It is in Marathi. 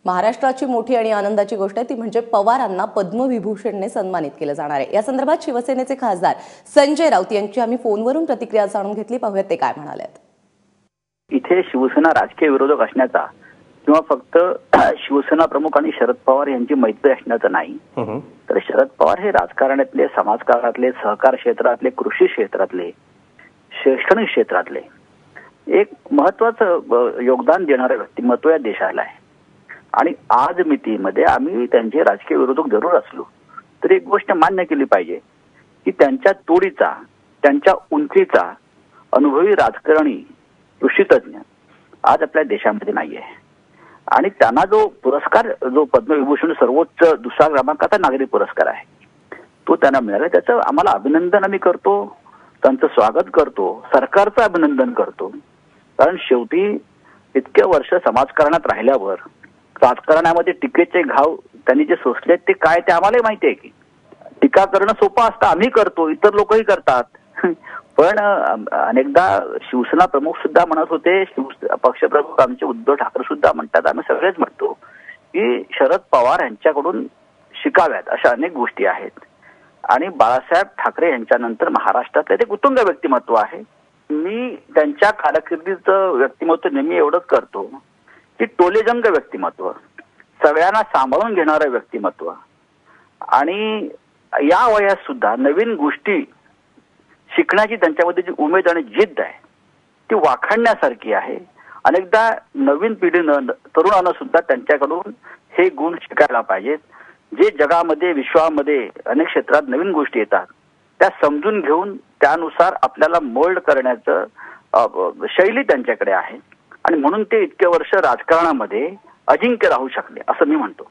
महाराष्ट्राची मोठी आणि आनंदाची गोष्ट आहे ती म्हणजे पवारांना पद्मविभूषणने सन्मानित केलं जाणार आहे। या संदर्भात शिवसेनेचे खासदार संजय राऊत यांची आम्ही फोनवरून प्रतिक्रिया जाणून घेतली। पाहूयात ते काय म्हणाले। इथे शिवसेना राजकीय विरोधक असण्याचा किंवा फक्त शिवसेना प्रमुख आणि शरद पवार यांची मैत्री असण्याचं नाही, तर शरद पवार हे राजकारणातले, समाजकारणातले, सहकार क्षेत्रातले, कृषी क्षेत्रातले, शैक्षणिक क्षेत्रातले एक महत्वाचं योगदान देणारे व्यक्तिमत्व या देशाला आहे। आणि आज मितीमध्ये आम्ही त्यांचे राजकीय विरोधक जरूर असलो तरी एक गोष्ट मान्य केली पाहिजे की त्यांच्या तोडीचा, त्यांच्या उंचीचा अनुभवी राजकारणी, कृषीतज्ञ आज आपल्या देशामध्ये नाहीये। आणि त्यांना जो पुरस्कार, जो पद्मविभूषण सर्वोच्च दुसरा क्रमांकाचा नागरी पुरस्कार आहे, तो त्यांना मिळाला। त्याचं आम्हाला अभिनंदन आम्ही करतो, त्यांचं स्वागत करतो, सरकारचं अभिनंदन करतो। कारण शेवटी इतके वर्ष समाजकारणात राहिल्यावर राजकारणामध्ये टीकेचे घाव त्यांनी जे सोसले ते काय ते आम्हालाही माहिती आहे की टीका करणं सोपं असतं, आम्ही करतो, इतर लोकही करतात। पण अनेकदा शिवसेना प्रमुख सुद्धा म्हणत होते, पक्षप्रमुख आमचे उद्धव ठाकरे सुद्धा म्हणतात, आम्ही सगळेच म्हणतो की शरद पवार यांच्याकडून शिकाव्यात अशा अनेक गोष्टी आहेत। आणि बाळासाहेब ठाकरे यांच्यानंतर महाराष्ट्रातले ते उत्तुंग व्यक्तिमत्व आहे। मी त्यांच्या कारकिर्दीचं व्यक्तिमत्व नेहमी एवढंच करतो की टोलेजंग व्यक्तिमत्व, सगळ्यांना सांभाळून घेणारं व्यक्तिमत्व, आणि या वयात सुद्धा नवीन गोष्टी शिकण्याची त्यांच्यामध्ये जी उमेद आणि जिद्द आहे ती वाखाणण्यासारखी आहे। अनेकदा नवीन पिढीनं, तरुणांना सुद्धा त्यांच्याकडून हे गुण शिकायला पाहिजेत। जे जगामध्ये, विश्वामध्ये अनेक क्षेत्रात नवीन गोष्टी येतात त्या समजून घेऊन त्यानुसार आपल्याला मोल्ड करण्याचं शैली त्यांच्याकडे आहे, आणि म्हणून ते इतके वर्ष राजकारणामध्ये अजिंक्य राहू शकले असं मी म्हणतो।